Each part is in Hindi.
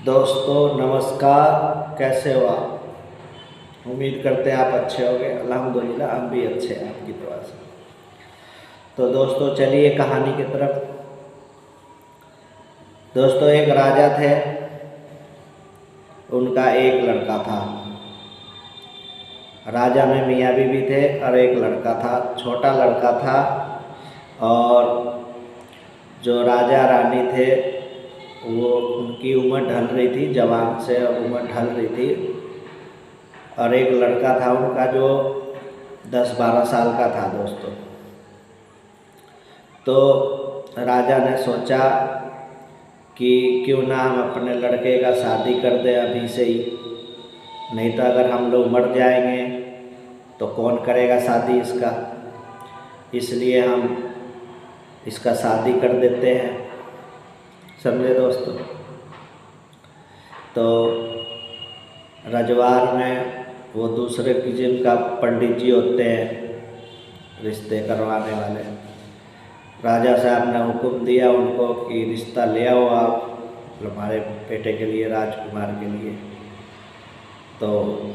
दोस्तों नमस्कार, कैसे हो आप? उम्मीद करते हैं आप अच्छे होंगे। अल्हम्दुलिल्लाह हम भी अच्छे हैं आपकी दुआ से। तो दोस्तों चलिए कहानी की तरफ। दोस्तों एक राजा थे, उनका एक लड़का था। राजा में मियाँ बीवी थे और एक लड़का था, छोटा लड़का था। और जो राजा रानी थे वो उनकी उम्र ढल रही थी, जवान से अब उम्र ढल रही थी। और एक लड़का था उनका जो 10-12 साल का था दोस्तों। तो राजा ने सोचा कि क्यों ना हम अपने लड़के का शादी कर दें अभी से ही, नहीं तो अगर हम लोग मर जाएंगे तो कौन करेगा शादी इसका। इसलिए हम इसका शादी कर देते हैं, समझे दोस्तों। तो रजवार में वो दूसरे किस्म का पंडित जी होते हैं रिश्ते करवाने वाले। राजा साहब ने हुक्म दिया उनको कि रिश्ता ले आओ आप हमारे बेटे के लिए, राजकुमार के लिए। तो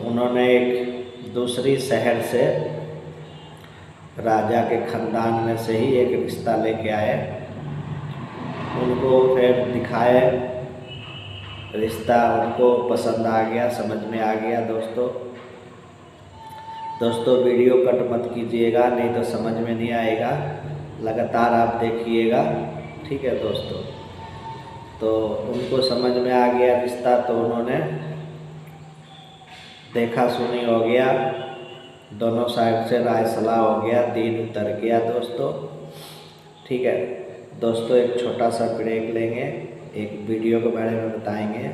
उन्होंने एक दूसरी शहर से राजा के ख़ानदान में से ही एक रिश्ता लेके आए। उनको फिर दिखाए रिश्ता, उनको पसंद आ गया, समझ में आ गया दोस्तों वीडियो कट मत कीजिएगा, नहीं तो समझ में नहीं आएगा। लगातार आप देखिएगा, ठीक है दोस्तों। तो उनको समझ में आ गया रिश्ता, तो उन्होंने देखा सुनी हो गया, दोनों साइड से राय सलाह हो गया, दीन उतर गया दोस्तों, ठीक है दोस्तों। एक छोटा सा ब्रेक लेंगे, एक वीडियो के बारे में बताएंगे।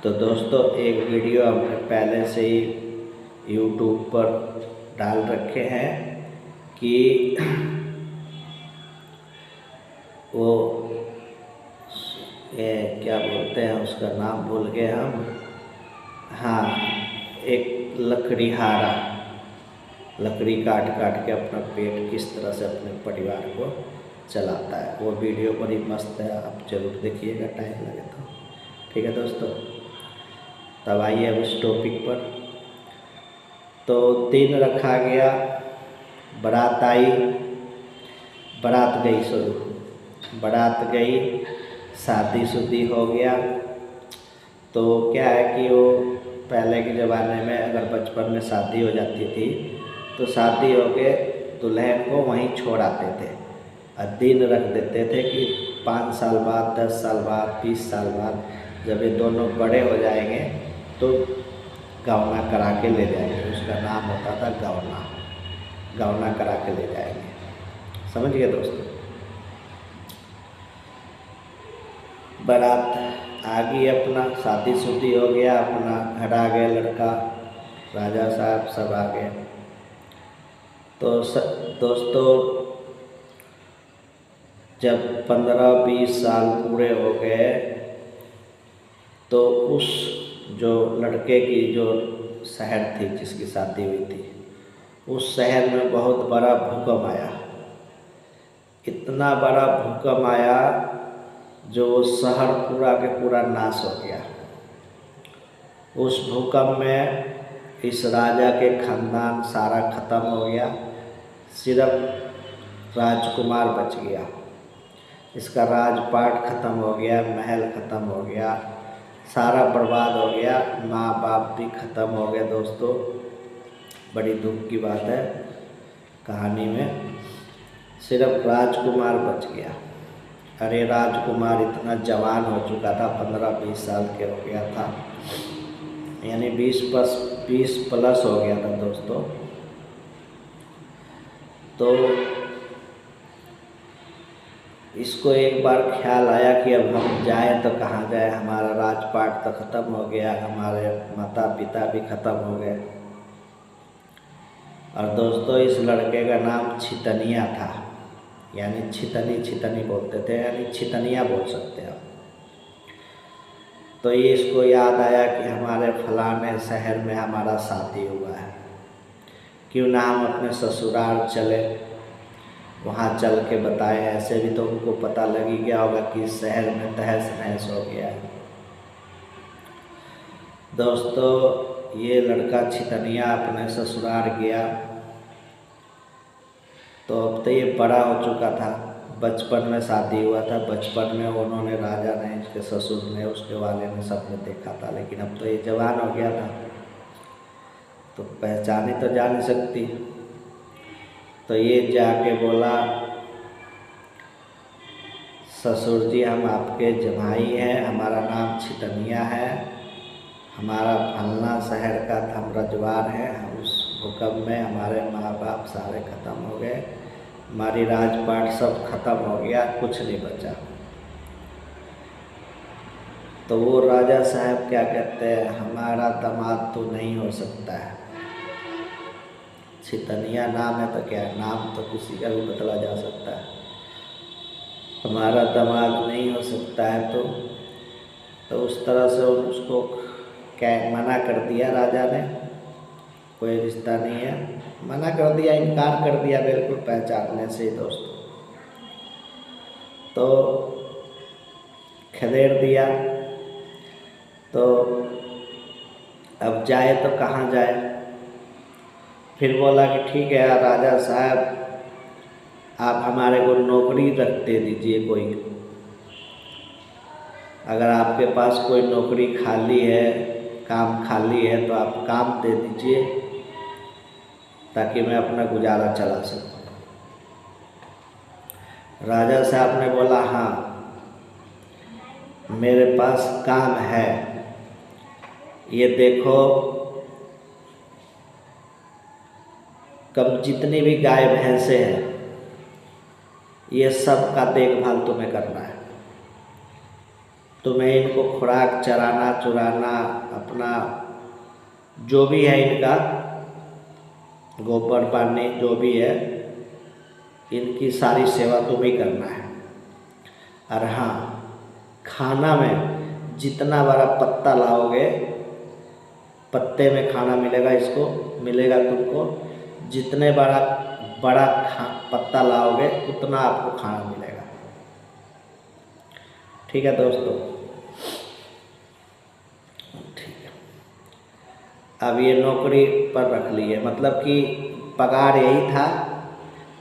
तो दोस्तों एक वीडियो हमने पहले से ही यूट्यूब पर डाल रखे हैं कि वो क्या बोलते हैं, उसका नाम भूल गए हम। हाँ, एक लकड़ीहारा लकड़ी काट काट के अपना पेट किस तरह से अपने परिवार को चलाता है, वो वीडियो बड़ी मस्त है, आप जरूर देखिएगा टाइम लगे तो, ठीक है दोस्तों। तब आइए अब इस टॉपिक पर। तो दिन रखा गया, बारात आई, बारात गई, शादी शुदी हो गया। तो क्या है कि वो पहले के ज़माने में अगर बचपन में शादी हो जाती थी तो शादी हो के दुल्हन को वहीं छोड़ आते थे और दिन रख देते थे कि 5 साल बाद, 10 साल बाद, 20 साल बाद जब ये दोनों बड़े हो जाएंगे तो गौना करा के ले जाएंगे। उसका नाम होता था गौना करा के ले जाएंगे, समझ गए दोस्तों। बारात आ गई, अपना शादी शुदी हो गया, अपना घर आ गया लड़का, राजा साहब सब आ गए। तो दोस्तों जब 15-20 साल पूरे हो गए तो उस जो लड़के की जो शहर थी जिसकी शादी हुई थी, उस शहर में बहुत बड़ा भूकंप आया। इतना बड़ा भूकंप आया जो शहर पूरा के पूरा नाश हो गया। उस भूकंप में इस राजा के खानदान सारा ख़त्म हो गया, सिर्फ राजकुमार बच गया। इसका राजपाट ख़त्म हो गया, महल ख़त्म हो गया, सारा बर्बाद हो गया, माँ बाप भी ख़त्म हो गए दोस्तों। बड़ी दुख की बात है, कहानी में सिर्फ राजकुमार बच गया। अरे राजकुमार इतना जवान हो चुका था, 15-20 साल के हो गया था, यानी 20 प्लस हो गया था दोस्तों। तो इसको एक बार ख्याल आया कि अब हम जाएं तो कहाँ जाएं, हमारा राजपाट तो ख़त्म हो गया, हमारे माता पिता भी ख़त्म हो गए। और दोस्तों इस लड़के का नाम छितनिया था, यानी छितनी बोलते थे, यानी छितनिया बोल सकते हैं आप। तो ये इसको याद आया कि हमारे फलाने शहर में हमारा शादी हुआ है, क्यों ना हम अपने ससुराल चले, वहाँ चल के बताएं। ऐसे भी तो उनको पता लग ही गया होगा कि इस शहर में तहस नहस हो गया है। दोस्तों ये लड़का छितनिया अपने ससुराल गया, तो अब तो ये बड़ा हो चुका था। बचपन में शादी हुआ था, बचपन में उन्होंने राजा ने, इसके ससुर ने, उसके वाले ने, सबने देखा था, लेकिन अब तो ये जवान हो गया था तो पहचानी तो जा नहीं सकती। तो ये जाके बोला, ससुर जी हम आपके जमाई हैं, हमारा नाम छितनिया है, हमारा फलना शहर का हम रजवार हैं, उस भूकंप में हमारे माँ बाप सारे ख़त्म हो गए, हमारी राजपाट सब खत्म हो गया, कुछ नहीं बचा। तो वो राजा साहब क्या कहते हैं, हमारा दामाद तो नहीं हो सकता है। छितनिया नाम है तो क्या, नाम तो किसी का भी बदला जा सकता है, हमारा दामाद नहीं हो सकता है। तो उस तरह से उसको क्या मना कर दिया राजा ने, कोई रिश्ता नहीं है, मना कर दिया, इनकार कर दिया बिल्कुल पहचानने से ही दोस्तों। तो खदेड़ दिया। तो अब जाए तो कहाँ जाए। फिर बोला कि ठीक है राजा साहब, आप हमारे को नौकरी रख दे दीजिए कोई, अगर आपके पास कोई नौकरी खाली है, काम खाली है, तो आप काम दे दीजिए ताकि मैं अपना गुजारा चला सकूं। राजा साहब ने बोला हाँ मेरे पास काम है, ये देखो कब जितनी भी गाय भैंसे हैं ये सब का देखभाल तुम्हें करना है, तुम्हें इनको खुराक चराना चुराना, अपना जो भी है इनका गोबर पानी जो भी है इनकी सारी सेवा तुम्हें करना है। और हाँ, खाना में जितना बड़ा पत्ता लाओगे, पत्ते में खाना मिलेगा, इसको मिलेगा तुमको, जितने बड़ा पत्ता लाओगे उतना आपको खाना मिलेगा। ठीक है दोस्तों, ठीक है। अब ये नौकरी पर रख लिए, मतलब कि पगार यही था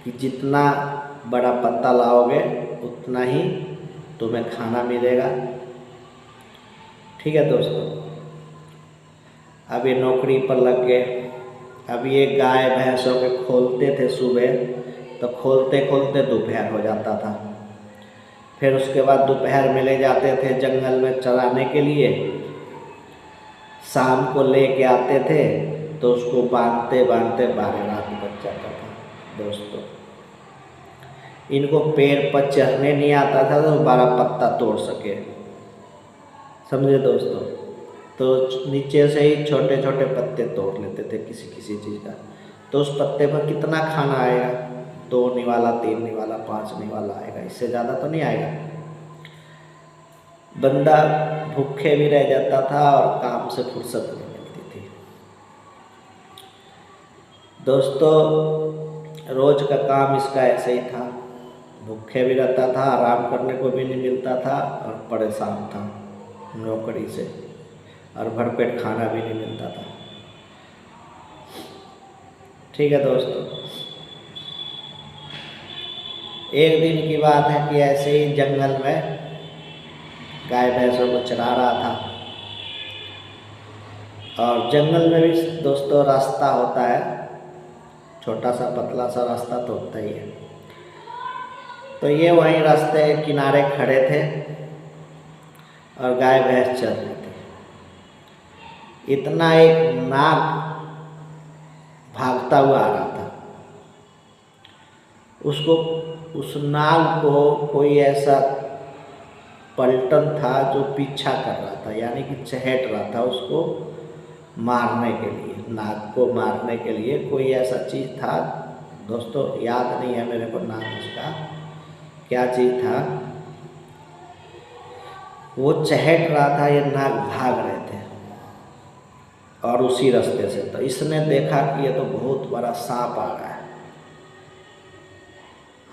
कि जितना बड़ा पत्ता लाओगे उतना ही तुम्हें खाना मिलेगा। ठीक है दोस्तों, अब ये नौकरी पर लग गए। अब ये गाय भैंसों के खोलते थे सुबह, तो खोलते खोलते दोपहर हो जाता था। फिर उसके बाद दोपहर में ले जाते थे जंगल में चराने के लिए, शाम को लेके आते थे तो उसको बांधते बांधते 12 रात बज जाता था दोस्तों। इनको पेड़ पर चढ़ने नहीं आता था तो 12 पत्ता तोड़ सके, समझे दोस्तों। तो नीचे से ही छोटे छोटे पत्ते तोड़ लेते थे किसी किसी चीज़ का, तो उस पत्ते पर कितना खाना आएगा, 2 निवाला 3 निवाला 5 निवाला आएगा, इससे ज़्यादा तो नहीं आएगा। बंदा भूखे भी रह जाता था और काम से फुर्सत नहीं मिलती थी दोस्तों। रोज का काम इसका ऐसे ही था, भूखे भी रहता था, आराम करने को भी नहीं मिलता था और परेशान था नौकरी से, और भरपेट खाना भी नहीं मिलता था। ठीक है दोस्तों, एक दिन की बात है कि ऐसे ही जंगल में गाय भैंसों को चरा रहा था, और जंगल में भी दोस्तों रास्ता होता है, छोटा सा पतला सा रास्ता तो होता ही है। तो ये वहीं रास्ते के किनारे खड़े थे और गाय भैंस चर रहे थे। इतना एक नाग भागता हुआ आ रहा था, उसको उस नाग को कोई ऐसा पलटन था जो पीछा कर रहा था, यानी कि चहेट रहा था उसको मारने के लिए, नाग को मारने के लिए कोई ऐसा चीज़ था दोस्तों, याद नहीं है मेरे को नाम उसका, क्या चीज़ था, वो चहेट रहा था, ये नाग भाग रहे थे और उसी रास्ते से। तो इसने देखा कि ये तो बहुत बड़ा सांप आ रहा है,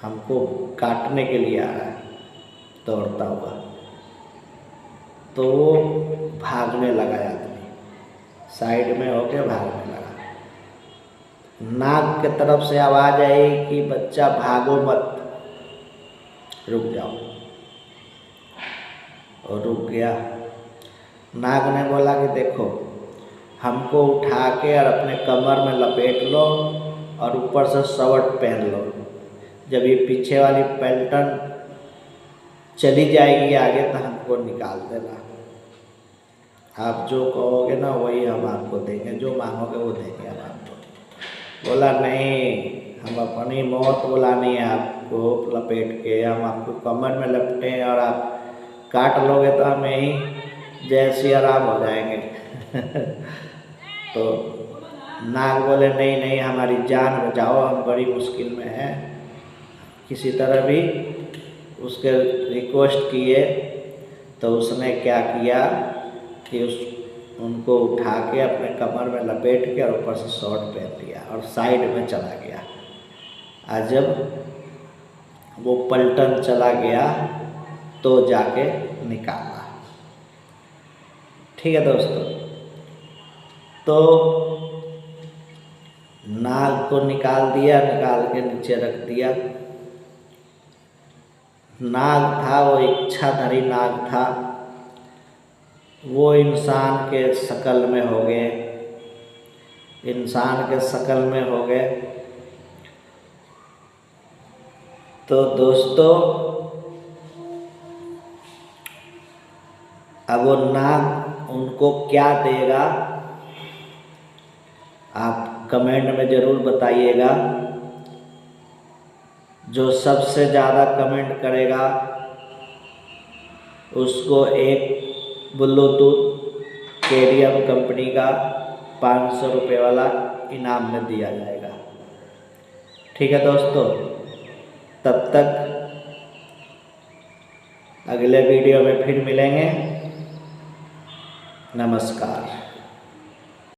हमको काटने के लिए आ रहा है दौड़ता हुआ, तो वो भागने लगा आदमी। साइड में होके भागने लगा। नाग के तरफ से आवाज़ आई कि बच्चा भागो मत, रुक जाओ, और रुक गया। नाग ने बोला कि देखो, हमको उठा के और अपने कमर में लपेट लो और ऊपर से शर्ट पहन लो। जब ये पीछे वाली पैल्टन चली जाएगी आगे तो हमको निकाल देना। आप जो कहोगे ना वही हम आपको देंगे, जो मांगोगे वो देंगे हम आपको। बोला नहीं, हम अपनी मौत बुलानी है आपको लपेट के, हम आपको कमर में लपटें और आप काट लोगे तो हम यहीं जैसी आराम हो जाएंगे। तो नाग बोले नहीं नहीं, हमारी जान बचाओ, हम बड़ी मुश्किल में हैं। किसी तरह भी उसके रिक्वेस्ट किए तो उसने क्या किया कि उनको उठा के अपने कमर में लपेट के और ऊपर से शॉर्ट पहन लिया और साइड में चला गया। आज जब वो पलटन चला गया तो जाके निकाला। ठीक है दोस्तों, तो नाग को निकाल दिया, निकाल के नीचे रख दिया। नाग था वो इच्छाधारी नाग था, वो इंसान के शकल में हो गए, इंसान के शकल में हो गए। तो दोस्तों अब वो नाग उनको क्या देगा आप कमेंट में ज़रूर बताइएगा। जो सबसे ज़्यादा कमेंट करेगा उसको एक ब्लूटूथ केडियम कंपनी का 500 रुपये वाला इनाम में दिया जाएगा। ठीक है दोस्तों, तब तक अगले वीडियो में फिर मिलेंगे। नमस्कार।